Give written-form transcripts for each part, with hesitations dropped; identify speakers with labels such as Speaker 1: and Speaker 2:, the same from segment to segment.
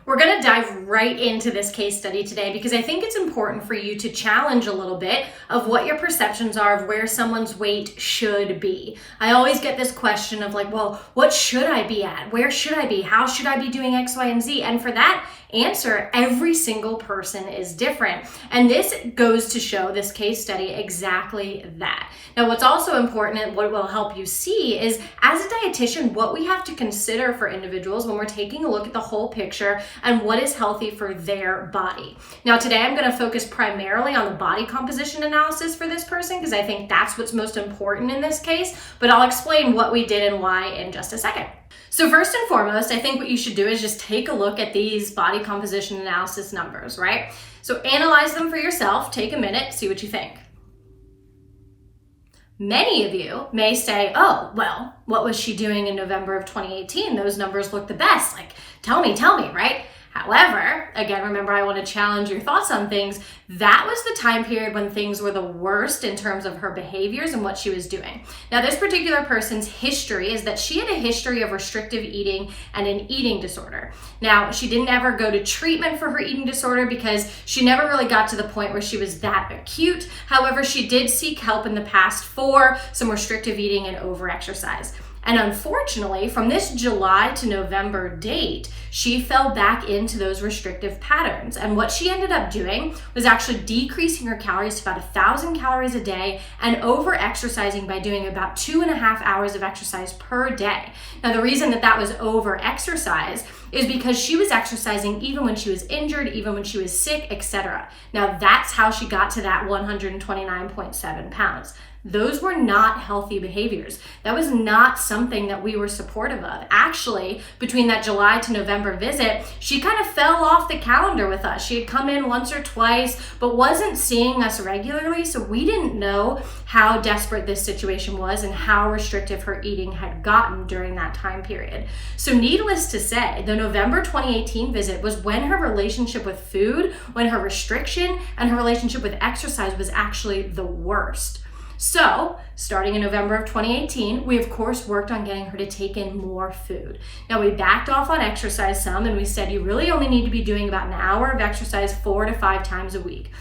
Speaker 1: We're going to dive right into this case study today because I think it's important for you to challenge a little bit of what your perceptions are of where someone's weight should be. I always get this question of like, well, what should I be at? Where should I be? How should I be doing X, Y, and Z? And for that answer, every single person is different. And this goes to show this case study exactly that. Now, what's also important and what will help you see is as a dietitian, what we have to consider for individuals when we're taking a look at the whole picture and what is healthy for their body. Now, today I'm going to focus primarily on the body composition analysis for this person because I think that's what's most important in this case, but I'll explain what we did and why in just a second. So first and foremost, I think what you should do is just take a look at these body composition analysis numbers, right? So analyze them for yourself, take a minute, see what you think. Many of you may say, oh, well, what was she doing in November of 2018? Those numbers look the best. Like, tell me, right? However, again, remember, I want to challenge your thoughts on things. That was the time period when things were the worst in terms of her behaviors and what she was doing. Now, this particular person's history is that she had a history of restrictive eating and an eating disorder. Now, she didn't ever go to treatment for her eating disorder because she never really got to the point where she was that acute. However, she did seek help in the past for some restrictive eating and overexercise. And unfortunately, from this July to November date, she fell back into those restrictive patterns. And what she ended up doing was actually decreasing her calories to about 1,000 calories a day and over-exercising by doing about 2.5 hours of exercise per day. Now, the reason that was over-exercise is because she was exercising even when she was injured, even when she was sick, etc. Now, that's how she got to that 129.7 pounds. Those were not healthy behaviors. That was not something that we were supportive of. Actually, between that July to November visit, she kind of fell off the calendar with us. She had come in once or twice, but wasn't seeing us regularly, so we didn't know how desperate this situation was and how restrictive her eating had gotten during that time period. So needless to say, the November 2018 visit was when her relationship with food, when her restriction, and her relationship with exercise was actually the worst. So, starting in November of 2018, we of course worked on getting her to take in more food. Now, we backed off on exercise some and we said you really only need to be doing about an hour of exercise 4 to 5 times a week.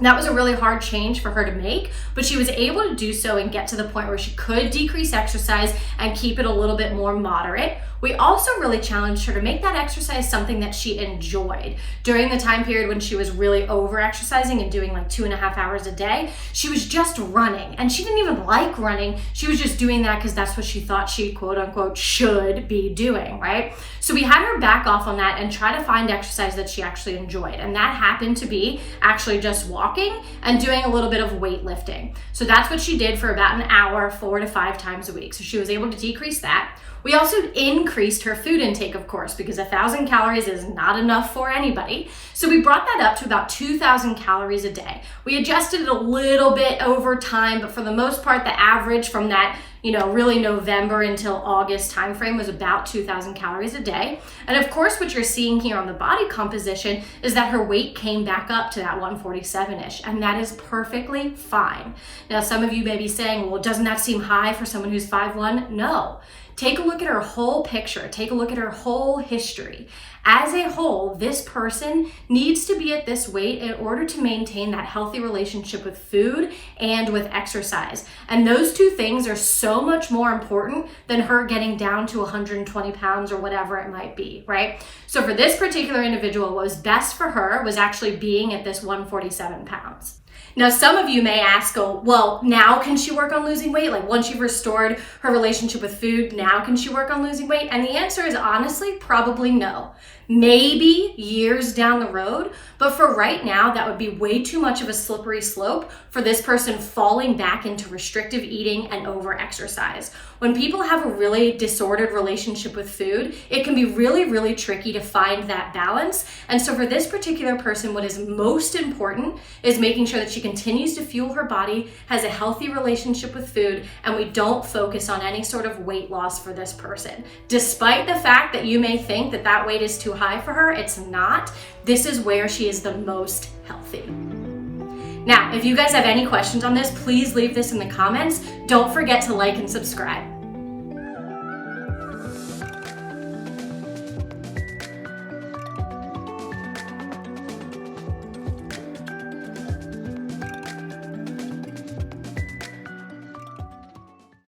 Speaker 1: That was a really hard change for her to make, but she was able to do so and get to the point where she could decrease exercise and keep it a little bit more moderate. We also really challenged her to make that exercise something that she enjoyed. During the time period when she was really over-exercising and doing like 2.5 hours a day, she was just running. And she didn't even like running. She was just doing that because that's what she thought she, quote unquote, should be doing, right? So we had her back off on that and try to find exercise that she actually enjoyed. And that happened to be actually just walking and doing a little bit of weightlifting. So that's what she did for about an hour, 4 to 5 times a week. So she was able to decrease that. We also increased her food intake, of course, because 1,000 calories is not enough for anybody. So we brought that up to about 2,000 calories a day. We adjusted it a little bit over time, but for the most part, the average from that, really November until August timeframe was about 2,000 calories a day. And of course, what you're seeing here on the body composition is that her weight came back up to that 147-ish, and that is perfectly fine. Now, some of you may be saying, well, doesn't that seem high for someone who's 5'1"? No. Take a look at her whole picture. Take a look at her whole history. As a whole, this person needs to be at this weight in order to maintain that healthy relationship with food and with exercise. And those two things are so much more important than her getting down to 120 pounds or whatever it might be, right? So for this particular individual, what was best for her was actually being at this 147 pounds. Now, some of you may ask, well, now can she work on losing weight? Like once you've restored her relationship with food, now can she work on losing weight? And the answer is honestly, probably no. Maybe years down the road, but for right now, that would be way too much of a slippery slope for this person falling back into restrictive eating and over-exercise. When people have a really disordered relationship with food, it can be really, really tricky to find that balance. And so for this particular person, what is most important is making sure that she continues to fuel her body, has a healthy relationship with food, and we don't focus on any sort of weight loss for this person. Despite the fact that you may think that that weight is too high for her, it's not. This is where she is the most healthy. Now, if you guys have any questions on this, please leave this in the comments. Don't forget to like and subscribe.